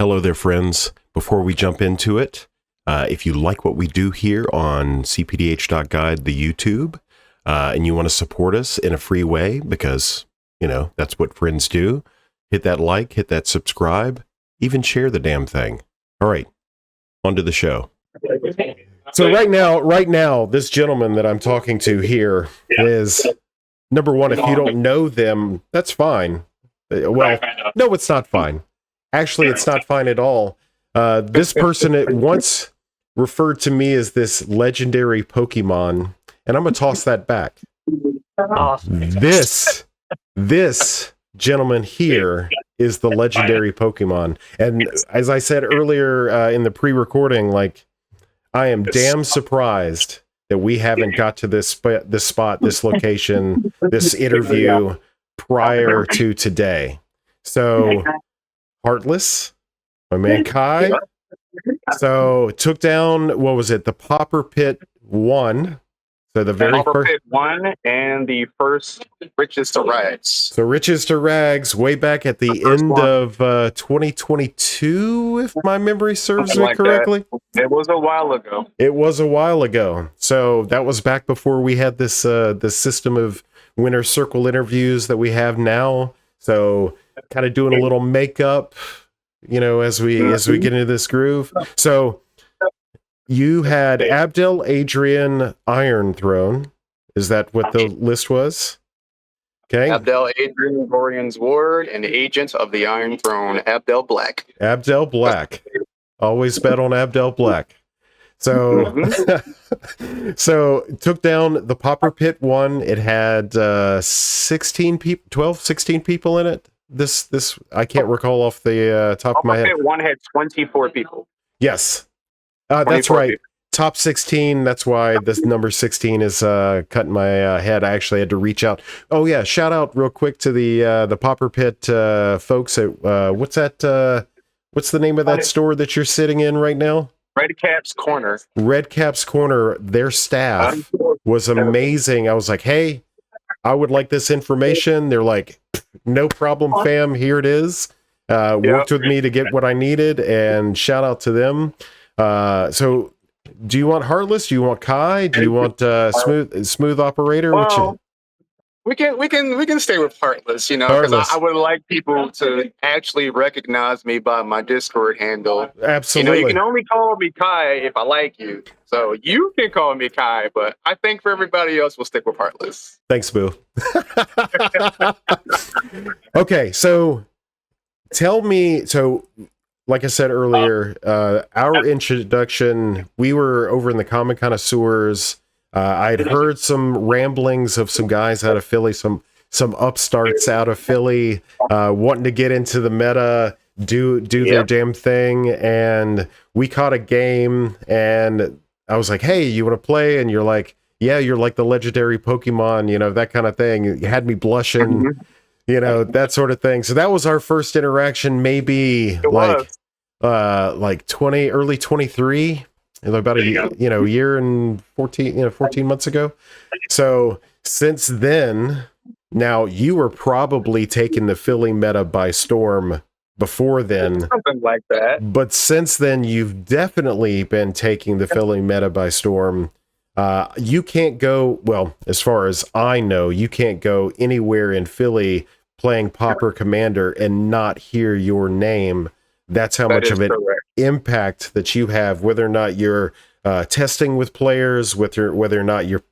Hello there, friends. Before we jump into it, if you like what we do here on cPDH.guide, the YouTube, and you want to support us in a free way, because, you know, that's what friends do, hit that like, hit that subscribe, even share the damn thing. All right, on to the show. So right now, this gentleman that I'm talking to here is, number one, if you don't know them, that's fine. Well, no, it's not fine. Actually, it's not fine at all. This person at once referred to me as this legendary Pokemon, and I'm going to toss that back. This gentleman here is the legendary Pokemon. And as I said earlier in the pre-recording, like, I am damn surprised that we haven't got to this spot, this location, this interview prior to today. So, Heartless, my man Kai. So, took down, what was it, the Pauper Pit 1. So the very Pauper Pit 1 and the first Riches to Rags. So Riches to Rags, way back at the end of 2022, if my memory serves me correctly. It was a while ago. It was a while ago. So that was back before we had this this system of winner circle interviews that we have now. So kind of doing a little makeup, you know, as we get into this groove. So you had Abdel Adrian Iron Throne. Is that what the list was? Okay. Abdel Adrian Gorian's Ward and Agent of the Iron Throne, Abdel Black. Abdel Black. Always bet on Abdel Black. So, so took down the Pauper Pit 1. It had 16 people in it. This I can't recall off the top of my head. Pauper Pit 1 had 24 people. Yes. That's right. People. Top 16. That's why this number 16 is cutting my head. I actually had to reach out. Oh yeah, shout out real quick to the Pauper Pit folks at what's that? What's the name of that store that you're sitting in right now? Red Cap's Corner. Red Cap's Corner. Their staff was amazing. I was like, hey, I would like this information. They're like, no problem, fam. Here it is. Worked with me to get what I needed, and shout out to them. So do you want Heartless? Do you want Kai? Do you want smooth operator? Well, we can stay with Heartless, you know, because I would like people to actually recognize me by my Discord handle. Absolutely. You know, you can only call me Kai if I like you. So you can call me Kai, but I think for everybody else, we'll stick with Heartless. Thanks, Boo. Okay, so tell me, so like I said earlier, our introduction, we were over in the Comic Connoisseurs. I had heard some ramblings of some guys out of Philly, some upstarts out of Philly, wanting to get into the meta, do their damn thing, and we caught a game, and I was like, hey, you want to play? And you're like, yeah, you're like the legendary Pokemon, you know, that kind of thing. You had me blushing, you know, that sort of thing. So that was our first interaction, maybe like 20, early 23, about a year and 14 months ago. So since then, now you were probably taking the Philly meta by storm before then. Something like that. But since then, you've definitely been taking the Philly meta by storm. You can't go, well, as far as I know, you can't go anywhere in Philly playing Pauper Commander and not hear your name. That's how much of an impact that you have, whether or not you're testing with players, whether or not you're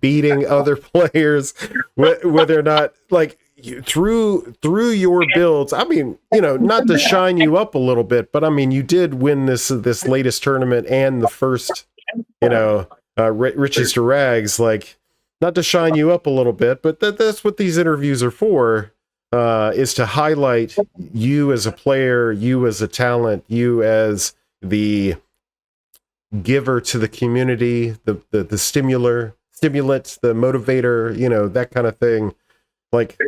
beating other players, whether or not, like, through your builds. I mean, you know, not to shine you up a little bit, but I mean, you did win this latest tournament and the first, you know, Riches to Rags. Like, not to shine you up a little bit, but that's what these interviews are for, is to highlight you as a player, you as a talent, you as the giver to the community, the stimulant, the motivator, you know, that kind of thing. Like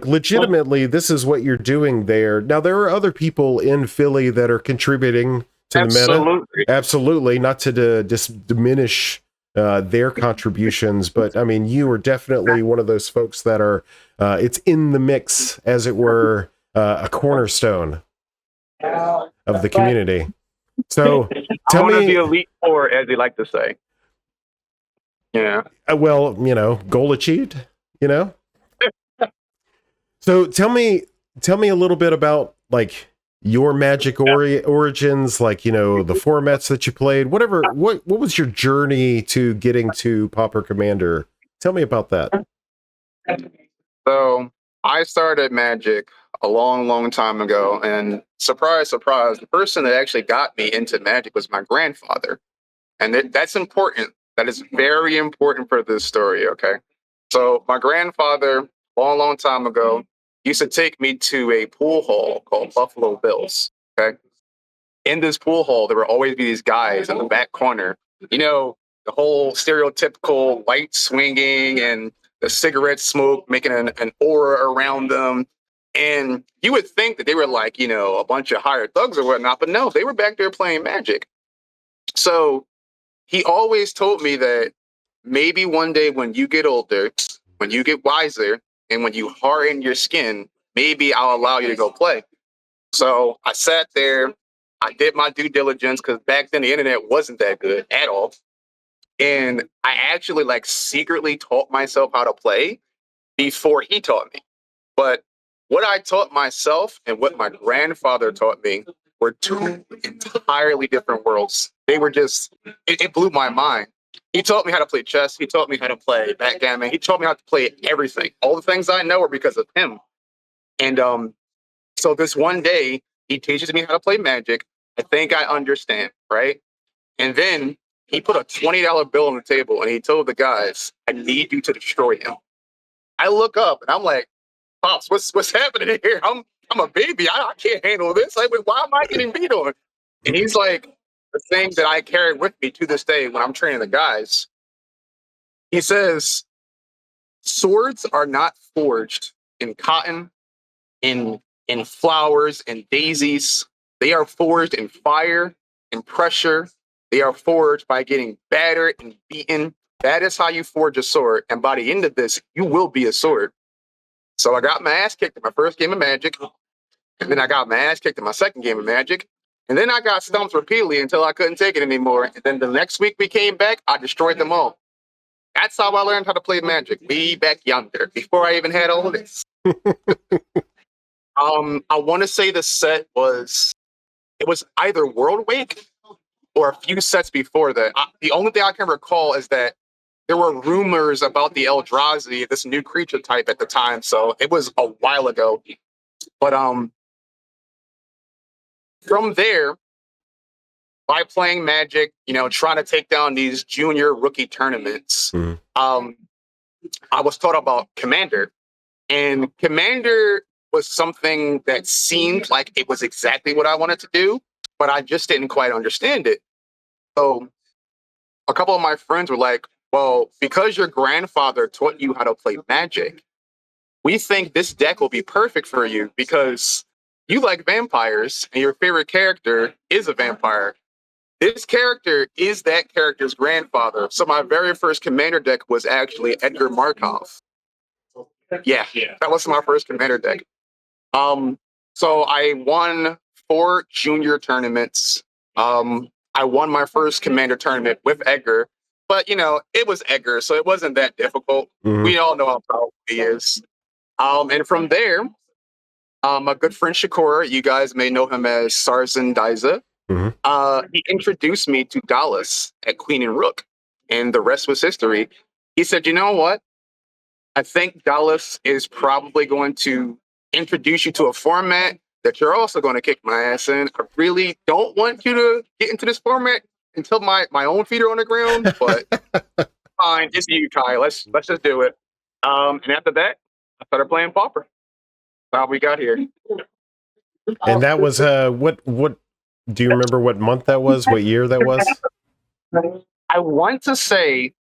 legitimately, this is what you're doing there. Now, there are other people in Philly that are contributing to the meta. Absolutely. Not to diminish their contributions, but I mean, you are definitely one of those folks that are, it's in the mix, as it were, a cornerstone. of the community. So I'm one of the elite four, as they like to say. Yeah. Well, goal achieved, So tell me a little bit about like your Magic origins, like, the formats that you played, whatever. What was your journey to getting to Pauper Commander? Tell me about that. So I started Magic a long, long time ago, and surprise, surprise, the person that actually got me into Magic was my grandfather, and that's important. That is very important for this story. Okay, so my grandfather, long, long time ago, used to take me to a pool hall called Buffalo Bills. Okay, in this pool hall, there would always be these guys in the back corner. The whole stereotypical light swinging and the cigarette smoke making an aura around them. And you would think that they were like, a bunch of hired thugs or whatnot, but no, they were back there playing Magic. So he always told me that maybe one day when you get older, when you get wiser, and when you harden your skin, maybe I'll allow you to go play. So I sat there, I did my due diligence because back then the internet wasn't that good at all. And I actually like secretly taught myself how to play before he taught me. But what I taught myself and what my grandfather taught me were two entirely different worlds. They were just, it blew my mind. He taught me how to play chess. He taught me how to play backgammon. He taught me how to play everything. All the things I know are because of him. And so this one day, he teaches me how to play Magic. I think I understand, right? And then he put a $20 bill on the table and he told the guys, I need you to destroy him. I look up and I'm like, Pops, what's happening here? I'm a baby. I can't handle this. Like, why am I getting beat on? And he's like, the thing that I carry with me to this day when I'm training the guys, he says, swords are not forged in cotton, in flowers and daisies. They are forged in fire and pressure. They are forged by getting battered and beaten. That is how you forge a sword. And by the end of this, you will be a sword. So I got my ass kicked in my first game of Magic. And then I got my ass kicked in my second game of Magic. And then I got stumped repeatedly until I couldn't take it anymore. And then the next week we came back, I destroyed them all. That's how I learned how to play Magic, way back yonder, before I even had all of this. I want to say the set was either World Wake or a few sets before that. The only thing I can recall is that there were rumors about the Eldrazi, this new creature type at the time, so it was a while ago. But from there, by playing Magic, trying to take down these junior rookie tournaments, I was taught about Commander. And Commander was something that seemed like it was exactly what I wanted to do, but I just didn't quite understand it. So a couple of my friends were like, well, because your grandfather taught you how to play Magic, we think this deck will be perfect for you because you like vampires and your favorite character is a vampire. This character is that character's grandfather. So my very first Commander deck was actually Edgar Markov. Yeah, that was my first Commander deck. So I won 4 junior tournaments. I won my first Commander tournament with Edgar, but it was Edgar, so it wasn't that difficult. We all know how powerful he is. And from there, my good friend Shakur, you guys may know him as Sarzan Daiza. He introduced me to Dallas at Queen and Rook, and the rest was history. He said, you know what? I think Dallas is probably going to introduce you to a format that you're also going to kick my ass in. I really don't want you to get into this format until my own feet are on the ground, but fine, it's you, Kai. Let's just do it. And after that, I started playing Pauper. That's how we got here. And that was what do you remember what month that was? What year that was? I want to say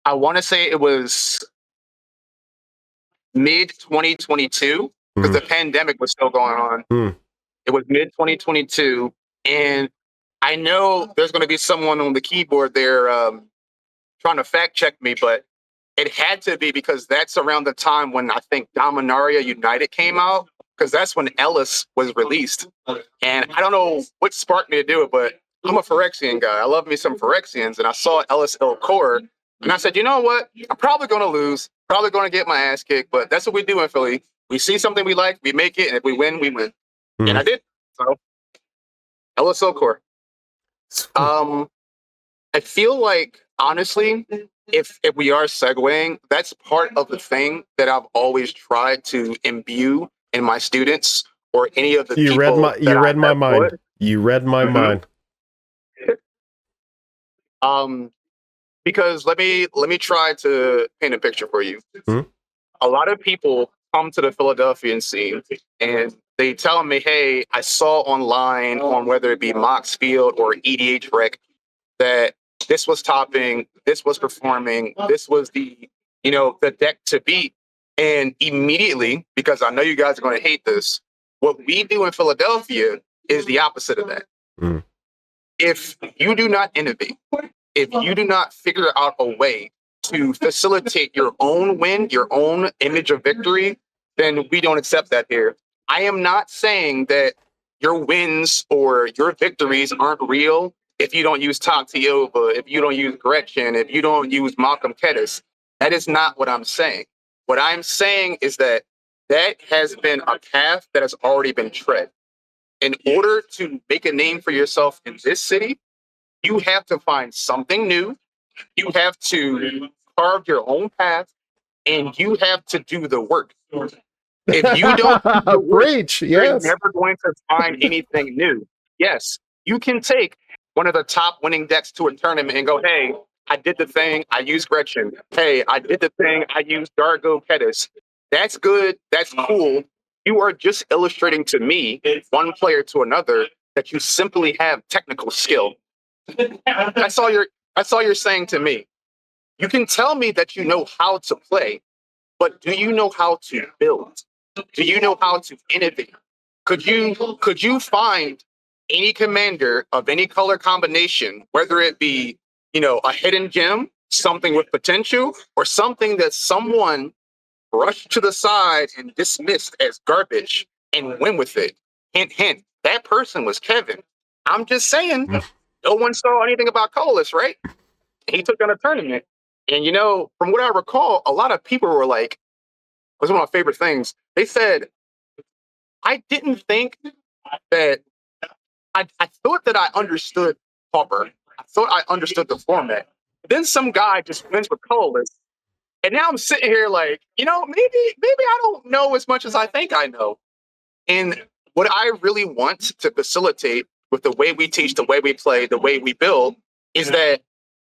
it was mid 2022 because the pandemic was still going on. It was mid 2022, and I know there's going to be someone on the keyboard there trying to fact check me, but it had to be because that's around the time when I think Dominaria United came out. because that's when Ellis was released. And I don't know what sparked me to do it, but I'm a Phyrexian guy. I love me some Phyrexians, and I saw Ellis El Core, and I said, you know what? I'm probably going to lose, probably going to get my ass kicked, but that's what we do in Philly. We see something we like, we make it, and if we win, we win. And I did. So, Ellis El Core. I feel like, honestly, if we are segueing, that's part of the thing that I've always tried to imbue in my students or any of the You people read my that I have mind. put. You read my mind. Because let me try to paint a picture for you. A lot of people come to the Philadelphian scene and they tell me, hey, I saw online on whether it be Mox Field or EDH Rec that this was topping, this was performing, this was the deck to beat. And immediately, because I know you guys are going to hate this, what we do in Philadelphia is the opposite of that. If you do not innovate, if you do not figure out a way to facilitate your own win, your own image of victory, then we don't accept that here. I am not saying that your wins or your victories aren't real if you don't use Tatyova, if you don't use Gretchen, if you don't use Malcolm Kedis. That is not what I'm saying. What I'm saying is that has been a path that has already been tread. In order to make a name for yourself in this city, you have to find something new. You have to carve your own path, and you have to do the work. If you don't do the work, Preach, you're yes. never going to find anything new. Yes, you can take one of the top winning decks to a tournament and go, hey, I did the thing, I used Gretchen. Hey, I did the thing, I used Dargo Kedis. That's good, that's cool. You are just illustrating to me, one player to another, that you simply have technical skill. That's all you're saying to me. You can tell me that you know how to play, but do you know how to build? Do you know how to innovate? Could you find any commander of any color combination, whether it be, a hidden gem, something with potential, or something that someone brushed to the side and dismissed as garbage and went with it? Hint, hint, that person was Kevin. I'm just saying, no one saw anything about colorless, right? He took on a tournament. And from what I recall, a lot of people were like, it was one of my favorite things. They said, I didn't think that I thought that I understood Pauper. I thought I understood the format. Then some guy just wins with colorless. And now I'm sitting here like, maybe I don't know as much as I think I know. And what I really want to facilitate with the way we teach, the way we play, the way we build, is that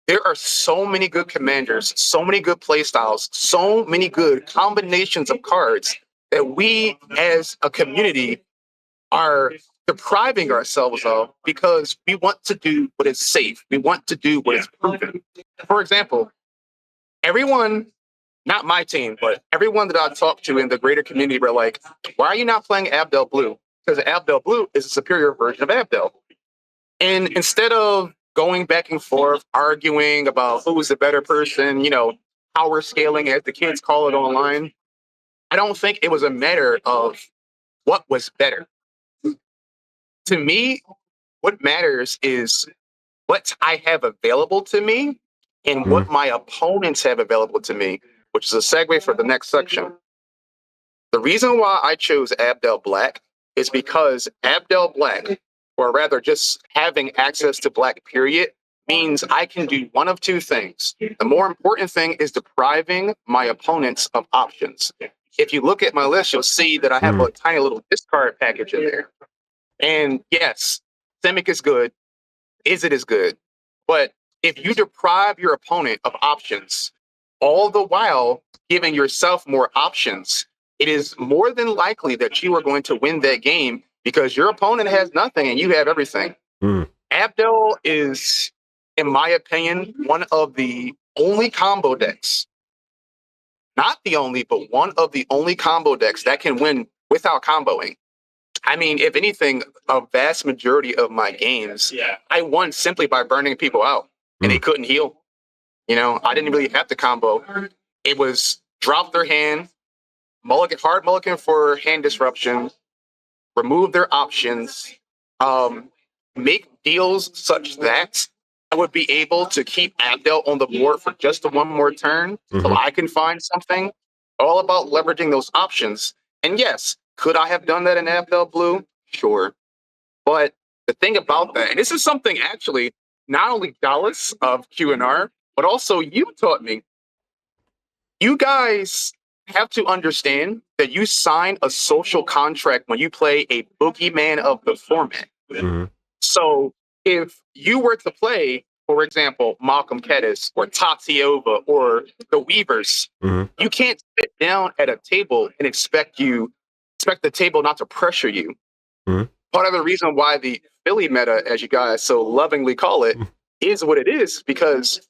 there are so many good commanders, so many good play styles, so many good combinations of cards that we as a community are depriving ourselves of because we want to do what is safe. We want to do what is proven. For example, everyone, not my team, but everyone that I talked to in the greater community were like, why are you not playing Abdel Blue? Because Abdel Blue is a superior version of Abdel. And instead of going back and forth, arguing about who's the better person, power scaling, as the kids call it online, I don't think it was a matter of what was better. To me, what matters is what I have available to me and what my opponents have available to me, which is a segue for the next section. The reason why I chose Abdel Black is because Abdel Black, or rather just having access to Black period, means I can do one of two things. The more important thing is depriving my opponents of options. If you look at my list, you'll see that I have a tiny little discard package in there. And yes, Simic is good. Izzet is good. But if you deprive your opponent of options, all the while giving yourself more options, it is more than likely that you are going to win that game because your opponent has nothing and you have everything. Abdel is, in my opinion, one of the only combo decks, not the only, but one of the only combo decks that can win without comboing. I mean, if anything, a vast majority of my games, I won simply by burning people out and they couldn't heal. I didn't really have to combo. It was drop their hand, hard mulligan for hand disruption, remove their options, make deals such that I would be able to keep Abdel on the board for just the one more turn so I can find something. All about leveraging those options. And yes, could I have done that in Abdel Blue? Sure. But the thing about that, and this is something actually not only Dallas of Q&R, but also you taught me. You guys have to understand that you sign a social contract when you play a boogeyman of the format. So if you were to play, for example, Malcolm Kedis or Tatiova or the Weavers, you can't sit down at a table and expect the table not to pressure you. Part of the reason why the Philly meta, as you guys so lovingly call it, is what it is, because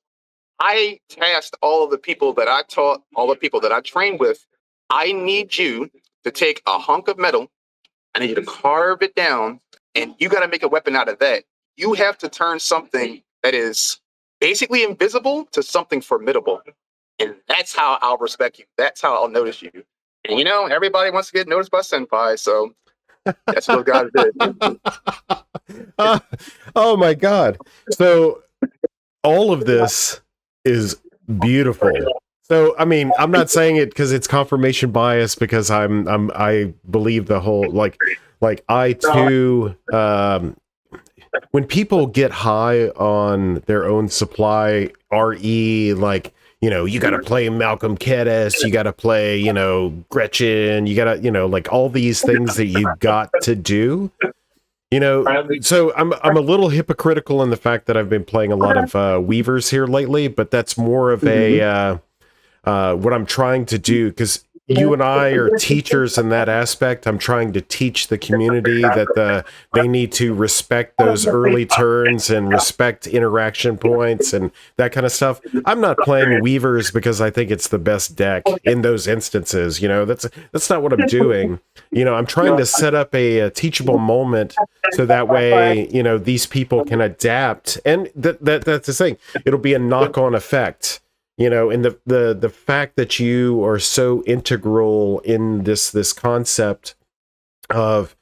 I tasked all of the people that I taught, all the people that I trained with, I need you to take a hunk of metal, I need you to carve it down, and you got to make a weapon out of that. You have to turn something that is basically invisible to something formidable. And that's how I'll respect you. That's how I'll notice you. And you know, everybody wants to get noticed by Senpai, so that's what those guys did. Oh my God. So all of this is beautiful. So, I mean, I'm not saying it because it's confirmation bias, because I believe the whole, like I too, when people get high on their own supply, RE, like, you know, you got to play Malcolm Kedis, you got to play, you know, Gretchen, you got to, you know, like all these things that you got to do. You know, so I'm a little hypocritical in the fact that I've been playing a lot of Weavers here lately, but that's more of a what I'm trying to do, because you and I are teachers in that aspect. I'm trying to teach the community that they need to respect those early turns and respect interaction points and that kind of stuff. I'm not playing Weavers because I think it's the best deck in those instances. You know, that's not what I'm doing. You know, I'm trying to set up a teachable moment so that way, you know, these people can adapt, and that's the thing. It'll be a knock-on effect. You know, and the fact that you are so integral in this concept of,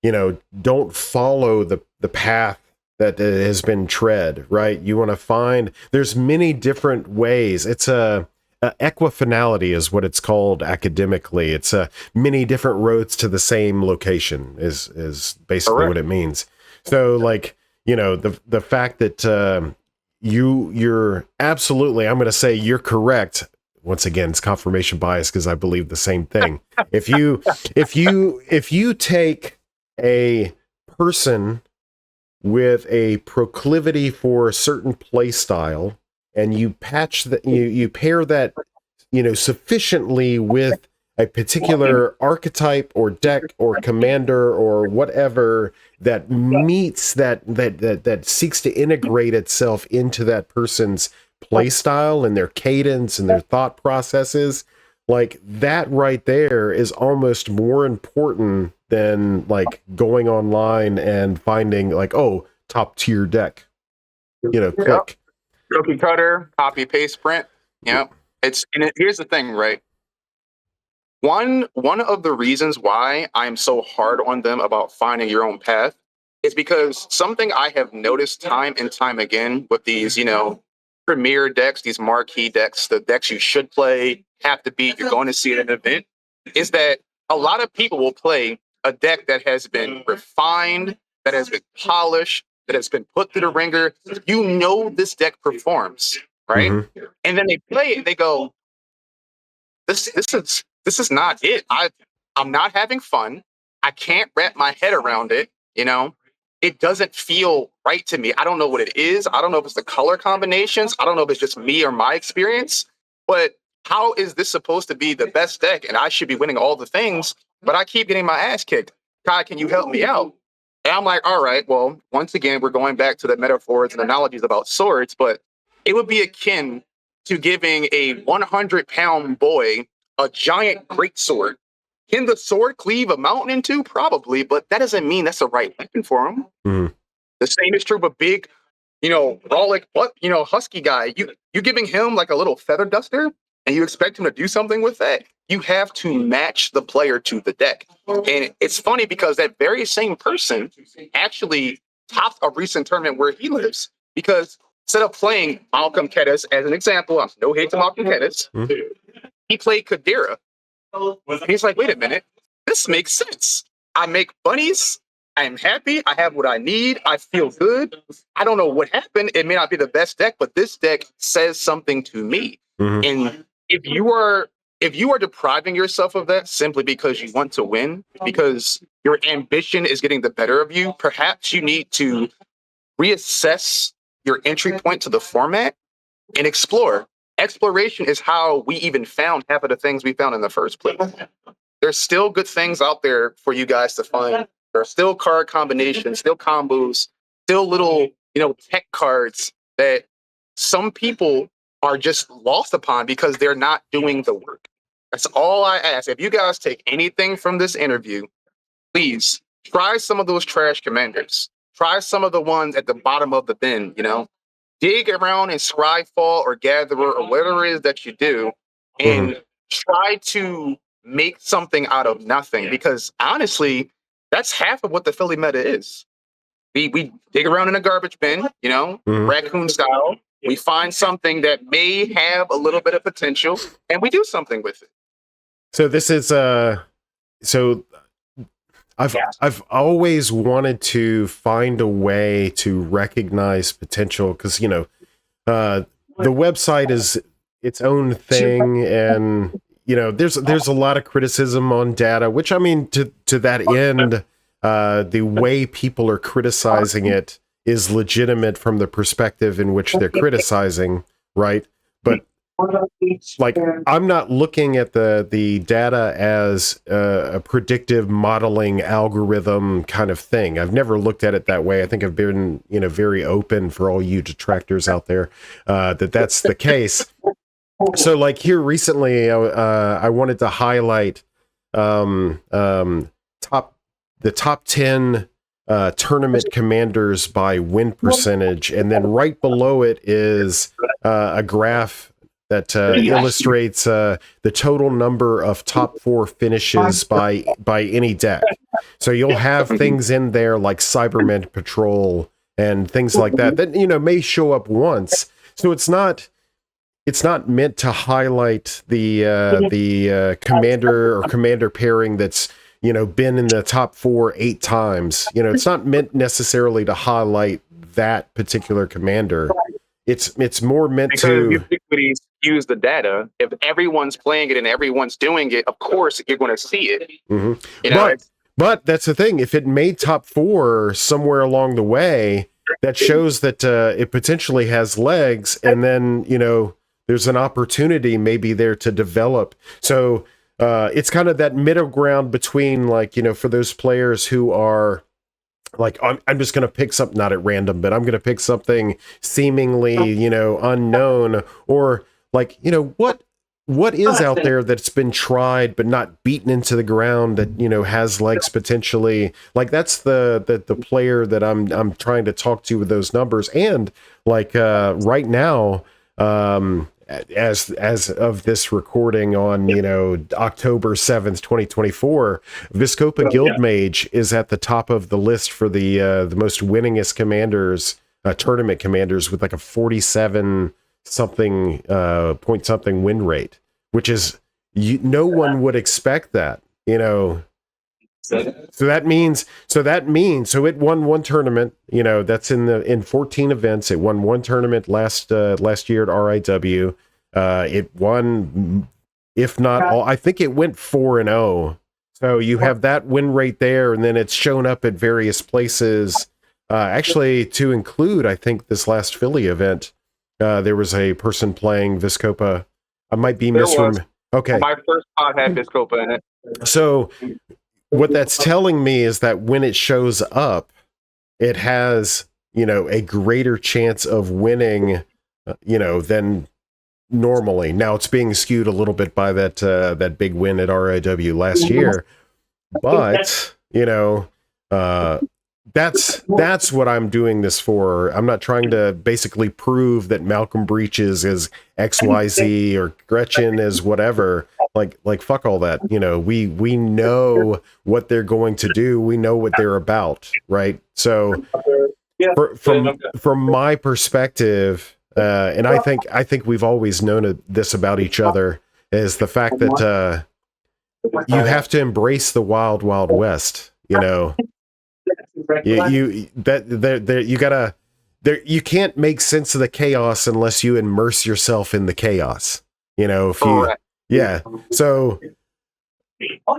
you know, don't follow the path that has been tread, right? You want to find, there's many different ways. It's a equifinality is what it's called academically. It's many different roads to the same location is basically what it means. So, like, you know, the fact that you're absolutely, I'm going to say you're correct. Once again, it's confirmation bias because I believe the same thing. If you take a person with a proclivity for a certain play style and you patch that, you pair that, you know, sufficiently with a particular archetype or deck or commander or whatever that meets that seeks to integrate itself into that person's play style and their cadence and their thought processes, like that right there is almost more important than like going online and finding like, oh, top tier deck, you know, click. Cookie cutter, copy paste print. Yeah. Here's the thing, right? One of the reasons why I'm so hard on them about finding your own path is because something I have noticed time and time again with these, you know, premier decks, these marquee decks, the decks you should play, have to beat, you're going to see at an event, is that a lot of people will play a deck that has been refined, that has been polished, that has been put through the ringer. You know this deck performs, right? Mm-hmm. And then they play it, they go, this is not it. I'm not having fun. I can't wrap my head around it. You know, it doesn't feel right to me. I don't know what it is. I don't know if it's the color combinations. I don't know if it's just me or my experience. But how is this supposed to be the best deck? And I should be winning all the things, but I keep getting my ass kicked. Kai, can you help me out? And I'm like, all right, well, once again, we're going back to the metaphors and analogies about swords, but it would be akin to giving a 100-pound boy a giant greatsword. Can the sword cleave a mountain in two? Probably, but that doesn't mean that's the right weapon for him. Mm. The same is true of a big, you know, brolic, husky guy. You giving him like a little feather duster, and you expect him to do something with that, you have to match the player to the deck. And it's funny because that very same person actually topped a recent tournament where he lives, because instead of playing Malcolm Kedis as an example, no hate to Malcolm Kedis, he played Kadira. And he's like, wait a minute, this makes sense. I make bunnies. I am happy. I have what I need. I feel good. I don't know what happened. It may not be the best deck, but this deck says something to me. And if you are depriving yourself of that simply because you want to win, because your ambition is getting the better of you, perhaps you need to reassess your entry point to the format and explore. Exploration is how we even found half of the things we found in the first place. There's still good things out there for you guys to find. There are still card combinations, still combos, still little, tech cards that some people are just lost upon because they're not doing the work. That's all I ask. If you guys take anything from this interview, please try some of those trash commanders. Try some of the ones at the bottom of the bin, dig around in Scryfall or Gatherer or whatever it is that you do, and try to make something out of nothing. Because honestly, that's half of what the Philly meta is. We dig around in a garbage bin, raccoon style. We find something that may have a little bit of potential, and we do something with it. So this is I've always wanted to find a way to recognize potential, because the website is its own thing, and there's a lot of criticism on data, which, I mean, to that end, the way people are criticizing it is legitimate from the perspective in which they're criticizing, right? But like, I'm not looking at the data as a predictive modeling algorithm kind of thing. I've never looked at it that way. I think I've been very open for all you detractors out there that's the case. So like here recently, I wanted to highlight the top 10 tournament commanders by win percentage, and then right below it is a graph that illustrates the total number of top 4 finishes by any deck. So you'll have things in there like Cybermen Patrol and things like that may show up once. So it's not meant to highlight the commander or commander pairing that's been in the top 4 8 times. It's not meant necessarily to highlight that particular commander. It's more meant to use the data. If everyone's playing it and everyone's doing it, of course you're going to see it. But that's the thing. If it made top 4 somewhere along the way, that shows that it potentially has legs, and then there's an opportunity maybe there to develop. So it's kind of that middle ground between, like, for those players who are like, I'm just going to pick something, not at random, but I'm going to pick something seemingly, unknown, or like, what is out there that's been tried but not beaten into the ground that, has legs potentially. Like, that's the player that I'm trying to talk to with those numbers. And like right now, as of this recording on October 7th 2024, Viscopa Guildmage is at the top of the list for the most winningest commanders, tournament commanders, with like a 47 something point something win rate, which is no one would expect that. So it won one tournament, that's in 14 events. It won one tournament last year at RIW. It won, if not all, I think it went 4-0. So you have that win rate there, and then it's shown up at various places. Actually, to include, I think this last Philly event, there was a person playing Viscopa. I might be misremembering. Okay. My first pod had Viscopa in it. So what that's telling me is that when it shows up, it has, a greater chance of winning, than normally. Now it's being skewed a little bit by that big win at RIW last year, but that's what I'm doing this for. I'm not trying to basically prove that Malcolm Breaches is XYZ or Gretchen is whatever. Like fuck all that. You know, we know what they're going to do. We know what they're about, right? So from my perspective, and I think we've always known this about each other, is the fact that you have to embrace the wild, wild west. You know, you gotta you can't make sense of the chaos unless you immerse yourself in the chaos. You know, if you yeah. So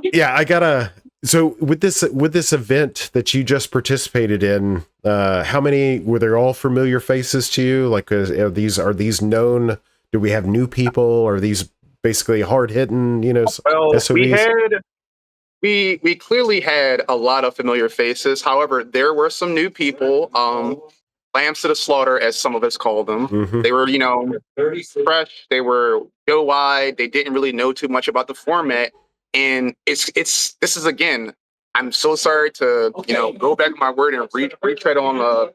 yeah, I gotta. So with this event that you just participated in, how many were there? All familiar faces to you? Like, are these known? Do we have new people? Are these basically hard hitting? You know, well, SOBs? we clearly had a lot of familiar faces. However, there were some new people. Lambs to the slaughter, as some of us call them. Mm-hmm. They were, fresh. They were go wide. They didn't really know too much about the format. And this is, again, I'm so sorry to go back on my word and retread on a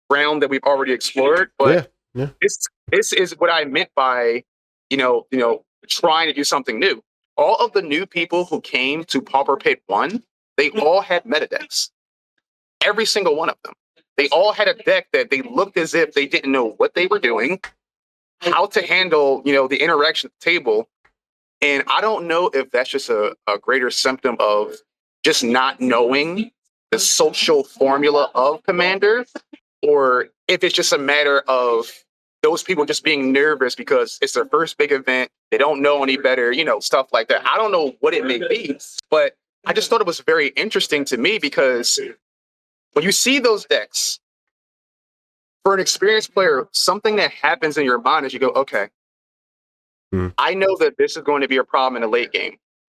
ground that we've already explored. But this is what I meant by trying to do something new. All of the new people who came to Pauper Pit 1, they all had meta decks. Every single one of them. They all had a deck that they looked as if they didn't know what they were doing, how to handle, the interaction at the table. And I don't know if that's just a greater symptom of just not knowing the social formula of Commander, or if it's just a matter of those people just being nervous because it's their first big event. They don't know any better, stuff like that. I don't know what it may be, but I just thought it was very interesting to me because when you see those decks, for an experienced player, something that happens in your mind is you go, okay, I know that this is going to be a problem in the late game.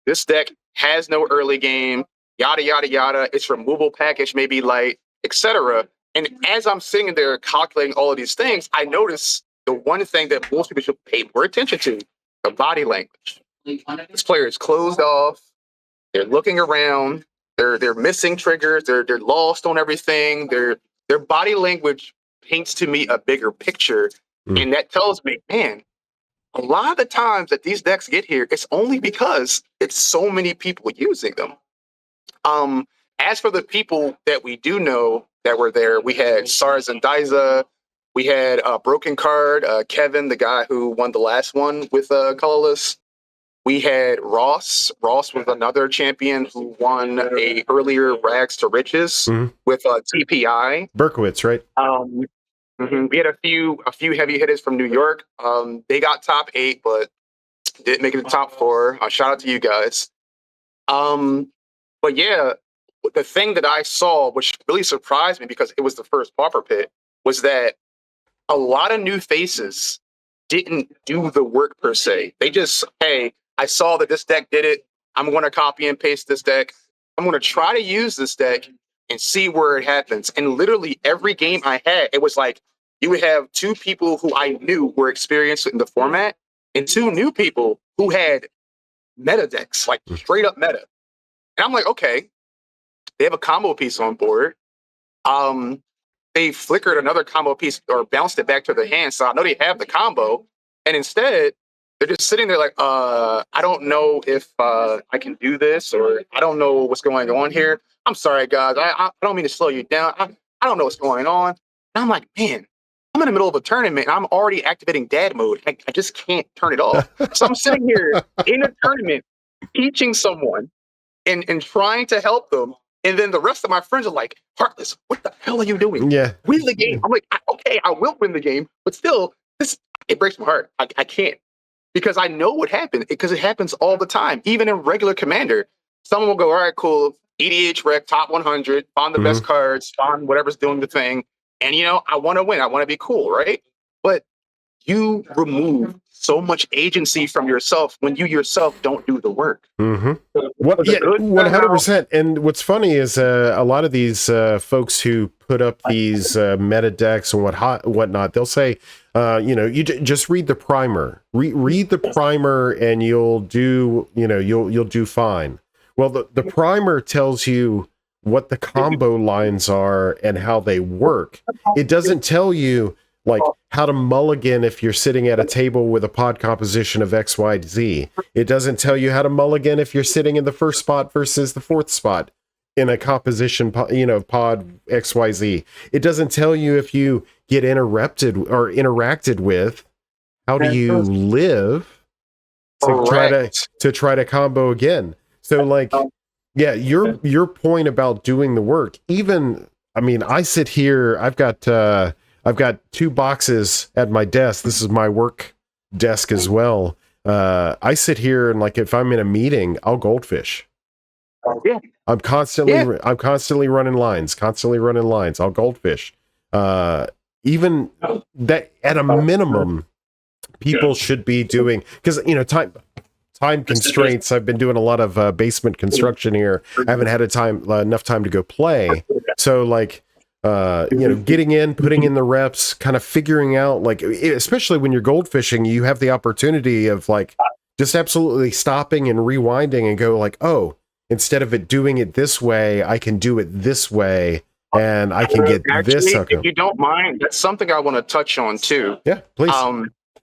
This deck has no early game, yada, yada, yada. Its removal package may be light, etc. And as I'm sitting there calculating all of these things, I notice the one thing that most people should pay more attention to, the body language. This player is closed off. They're looking around. They're missing triggers. They're lost on everything. Their body language paints to me a bigger picture. And that tells me, man, a lot of the times that these decks get here, it's only because it's so many people using them. As for the people that we do know that were there, we had SARS and Diza. We had Broken Card, Kevin, the guy who won the last one with Colorless. We had Ross. Ross was another champion who won a earlier Rags to Riches with TPI. Berkowitz, right? We had a few heavy hitters from New York. They got top 8, but didn't make it to top 4. Shout out to you guys. But yeah, the thing that I saw, which really surprised me because it was the first Pauper Pit, was that a lot of new faces didn't do the work per se. They just, hey, I saw that this deck did it. I'm going to copy and paste this deck. I'm going to try to use this deck and see where it happens. And literally every game I had, it was like you would have 2 people who I knew were experienced in the format and 2 new people who had meta decks, like straight up meta. And I'm like, okay, they have a combo piece on board. They flickered another combo piece or bounced it back to their hand. So I know they have the combo. And instead, they're just sitting there like, I don't know if I can do this, or I don't know what's going on here. I'm sorry, guys. I don't mean to slow you down. I don't know what's going on. And I'm like, man, I'm in the middle of a tournament. And I'm already activating dad mode. I just can't turn it off. So I'm sitting here in a tournament teaching someone and trying to help them. And then the rest of my friends are like, Heartless, what the hell are you doing? Yeah. Win the game. I'm like, okay, I will win the game. But still, it breaks my heart. I can't. Because I know what happened, because it happens all the time. Even in regular Commander, someone will go, all right, cool, EDH rec, top 100, find the best cards, find whatever's doing the thing. And, I want to win. I want to be cool, right? But you remove so much agency from yourself when you yourself don't do the work. What? Yeah, 100%. And what's funny is a lot of these folks who put up these meta decks and whatnot, they'll say, you just read the primer. Read the primer, and you'll do, you'll do fine. Well, the primer tells you what the combo lines are and how they work. It doesn't tell you like how to mulligan if you're sitting at a table with a pod composition of XYZ. It doesn't tell you how to mulligan if you're sitting in the first spot versus the fourth spot in a composition, pod XYZ. It doesn't tell you if you get interrupted or interacted with, how do you live to try to combo again. So like, yeah, your point about doing the work, even, I mean, I sit here, I've got 2 boxes at my desk. This is my work desk as well. I sit here and like, if I'm in a meeting, I'll goldfish. Yeah. I'm constantly running lines, I'll goldfish. Even that at a minimum, people should be doing, because time constraints. I've been doing a lot of basement construction here. I haven't had enough time to go play. So like, getting in, putting in the reps, kind of figuring out, like, especially when you're goldfishing, you have the opportunity of like just absolutely stopping and rewinding and go like, oh, instead of it doing it this way, I can do it this way. And I can get this. If you don't mind, that's something I want to touch on too. Yeah, please.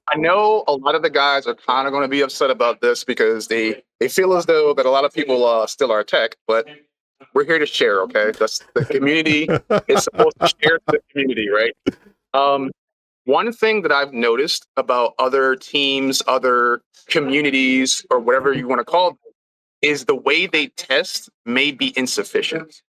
I know a lot of the guys are kind of going to be upset about this because they feel as though that a lot of people still are tech, but we're here to share, okay? That's the community is supposed to share to the community, right? One thing that I've noticed about other teams, other communities, or whatever you want to call them, is the way they test may be insufficient.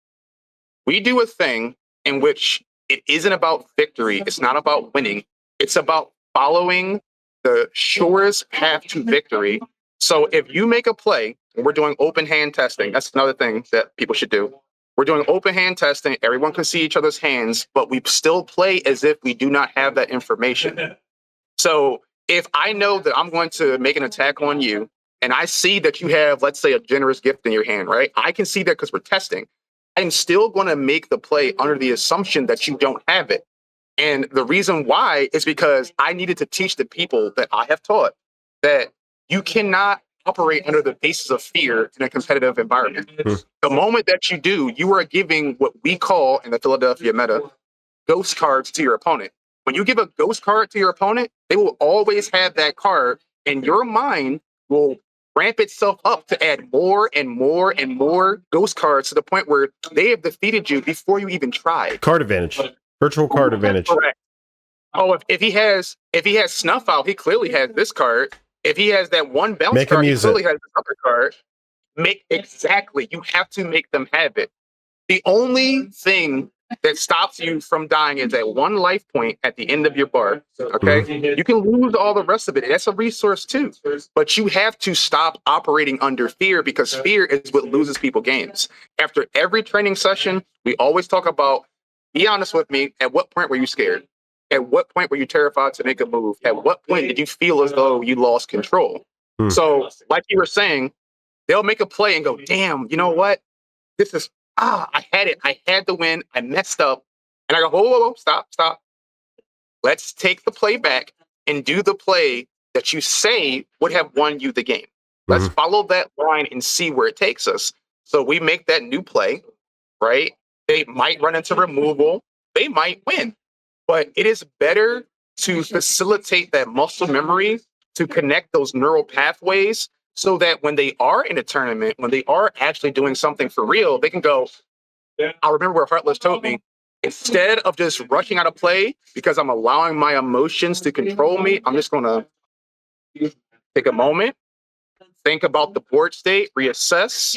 We do a thing in which it isn't about victory. It's not about winning. It's about following the surest path to victory. So if you make a play, and we're doing open hand testing, that's another thing that people should do. We're doing open hand testing. Everyone can see each other's hands, but we still play as if we do not have that information. So if I know that I'm going to make an attack on you, and I see that you have, let's say, a generous gift in your hand, right? I can see that because we're testing. I'm still going to make the play under the assumption that you don't have it. And the reason why is because I needed to teach the people that I have taught that you cannot operate under the basis of fear in a competitive environment. The moment that you do, you are giving what we call in the Philadelphia meta, ghost cards to your opponent. When you give a ghost card to your opponent, they will always have that card, and your mind will ramp itself up to add more and more and more ghost cards to the point where they have defeated you before you even tried. Card advantage. Virtual card advantage. Correct. Oh, if he has Snuff Out, he clearly has this card. If he has that one bounce card, he clearly has this other card. Exactly. You have to make them have it. The only thing that stops you from dying is that one life point at the end of your bar. Okay? Mm-hmm. You can lose all the rest of it. That's a resource too. But you have to stop operating under fear, because fear is what loses people games. After every training session, we always talk about, be honest with me, at what point were you scared? At what point were you terrified to make a move? At what point did you feel as though you lost control? So, like you were saying, they'll make a play and go, damn, you know what? This is, I had it. I had the win. I messed up. And I go, whoa, stop. Let's take the play back and do the play that you say would have won you the game. Let's follow that line and see where it takes us. So we make that new play, right? They might run into removal. They might win. But it is better to facilitate that muscle memory, to connect those neural pathways, so that when they are in a tournament, when they are actually doing something for real, they can go, I remember where Heartless told me, instead of just rushing out of play because I'm allowing my emotions to control me, I'm just going to take a moment, think about the board state, reassess.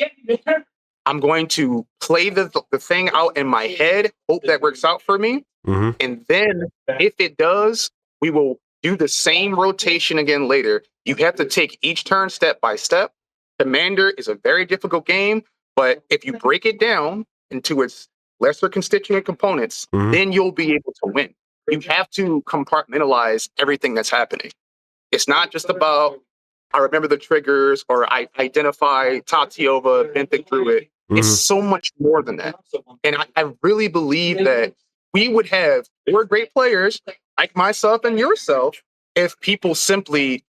I'm going to play the thing out in my head, hope that works out for me. And then if it does, we will do the same rotation again later. You have to take each turn step by step. Commander is a very difficult game, but if you break it down into its lesser constituent components, then you'll be able to win. You have to compartmentalize everything that's happening. It's not just about, I remember the triggers, or I identify Tatiova, Benthic Druid. It's so much more than that. And I really believe that we would have more great players like myself and yourself if people simply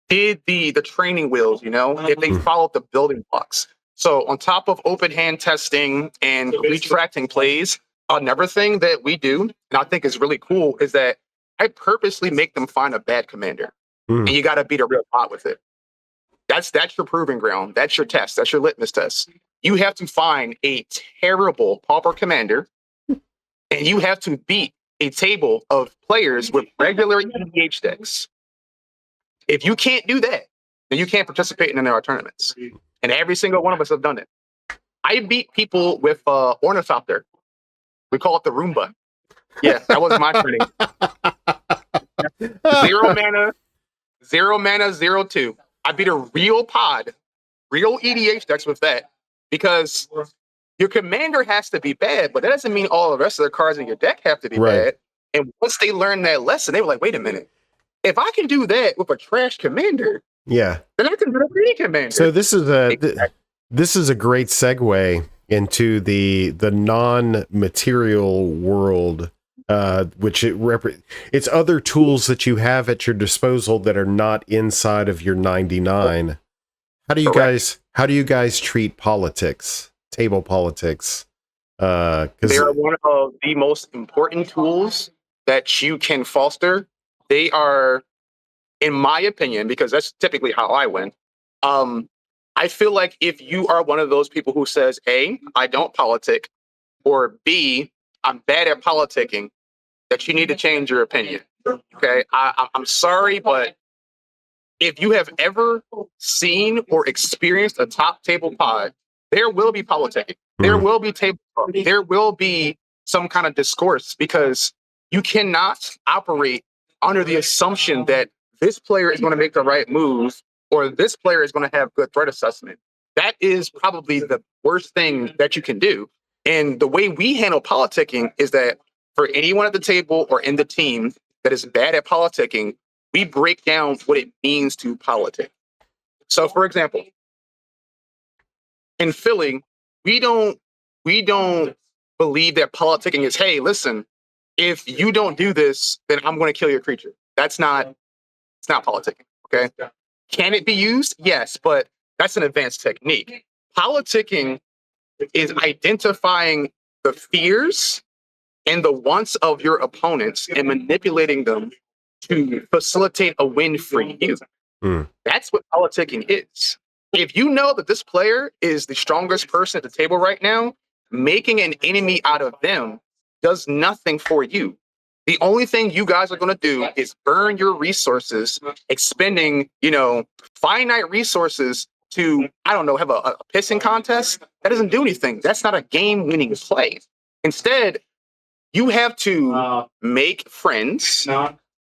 did the training wheels, if they followed the building blocks. So on top of open hand testing and retracting plays, another thing that we do, and I think is really cool, is that I purposely make them find a bad commander. And you got to beat a real pot with it. That's your proving ground. That's your test. That's your litmus test. You have to find a terrible Pauper commander, and you have to beat a table of players with regular EDH decks. If you can't do that, then you can't participate in our tournaments. And every single one of us have done it. I beat people with Ornithopter. We call it the Roomba. Yeah, that was my training. 0 mana, 0/2. I beat a real pod, real EDH decks with that, because your commander has to be bad, but that doesn't mean all the rest of the cards in your deck have to be bad. And once they learned that lesson, they were like, wait a minute. If I can do that with a trash commander, then I can do it with any commander. So this is a great segue into the non-material world, which it's other tools that you have at your disposal that are not inside of your 99. How do you guys treat politics, table politics? They are one of the most important tools that you can foster. They are, in my opinion, because that's typically how I win. I feel like if you are one of those people who says, A, I don't politic, or B, I'm bad at politicking, that you need to change your opinion. Okay, I'm sorry, but if you have ever seen or experienced a top table pod, there will be politicking. There will be table talk. There will be some kind of discourse, because you cannot operate under the assumption that this player is going to make the right move or this player is going to have good threat assessment. That is probably the worst thing that you can do. And the way we handle politicking is that for anyone at the table or in the team that is bad at politicking, we break down what it means to politic. So, for example, in Philly, we don't believe that politicking is, hey, listen, if you don't do this, then I'm going to kill your creature. It's not politicking. Okay. Can it be used? Yes, but that's an advanced technique. Politicking is identifying the fears and the wants of your opponents and manipulating them to facilitate a win for you. That's what politicking is. If you know that this player is the strongest person at the table right now, making an enemy out of them does nothing for you. The only thing you guys are going to do is burn your resources, expending, finite resources to, I don't know, have a pissing contest. That doesn't do anything. That's not a game-winning play. Instead, you have to make friends.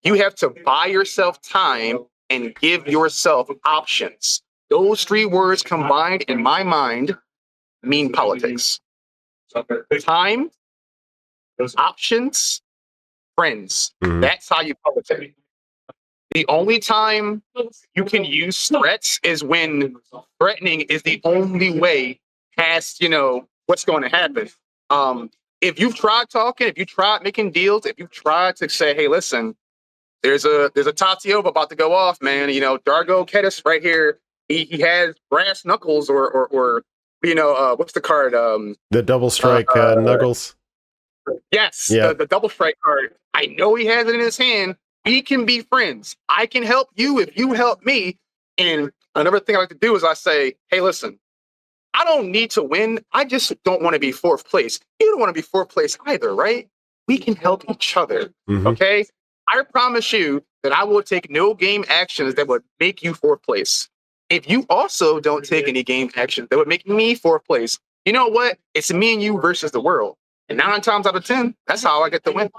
You have to buy yourself time and give yourself options. Those three words combined, in my mind, mean politics. Time, options, friends. That's how you politic. The only time you can use threats is when threatening is the only way past, what's going to happen. If you've tried talking, if you tried making deals, if you've tried to say, hey, listen, there's a Tatiova about to go off, man. Dargo Kedis right here. He has brass knuckles or what's the card? The double strike knuckles. Yes, yeah. The double strike card. I know he has it in his hand. We can be friends. I can help you if you help me. And another thing I like to do is I say, hey, listen, I don't need to win. I just don't want to be fourth place. You don't want to be fourth place either, right? We can help each other, okay? I promise you that I will take no game actions that would make you fourth place. If you also don't take any game actions that would make me fourth place, you know what? It's me and you versus the world. And 9 times out of 10, that's how I get the win.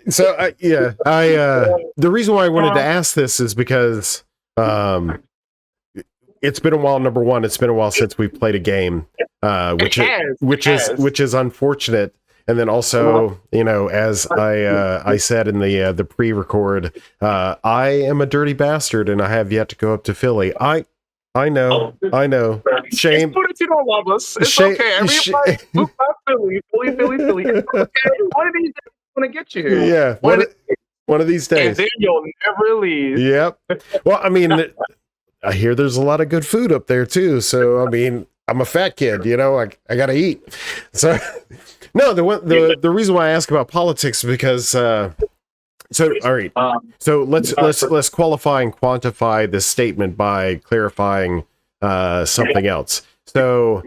So the reason why I wanted to ask this is because it's been a while. Number one, it's been a while since we've played a game, which is unfortunate. And then also, as I said in the pre-record, I am a dirty bastard, and I have yet to go up to Philly. I know. Shame. It's you don't love us. It's okay. Everybody, Philly. It's okay. One of these days, I'm gonna get you here. Yeah. One of these And days. then you'll never leave. Yep. Well, I mean, I hear there's a lot of good food up there too. So, I mean, I'm a fat kid, you know, I got to eat. So, no, the reason why I ask about politics is because, so, all right. So let's qualify and quantify this statement by clarifying something else. So,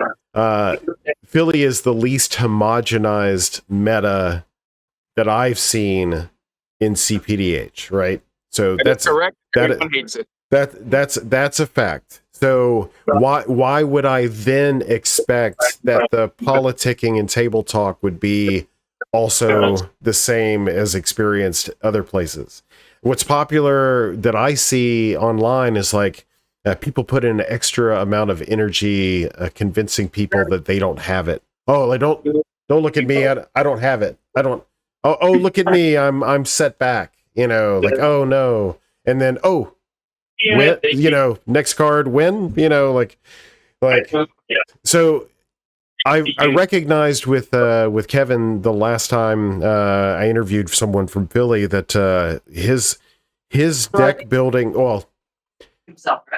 Philly is the least homogenized meta that I've seen in cPDH, right? So that's correct. Everyone hates it. That's a fact. So why would I then expect that the politicking and table talk would be also the same as experienced other places? What's popular that I see online is like people put in an extra amount of energy convincing people that they don't have it. Oh, like don't look at me. I don't have it. I don't. Oh, look at me. I'm set back. You know, like, oh no. And then, oh, win, you know, next card, win, you know, like, so I recognized with Kevin the last time I interviewed someone from Philly that his deck building, well,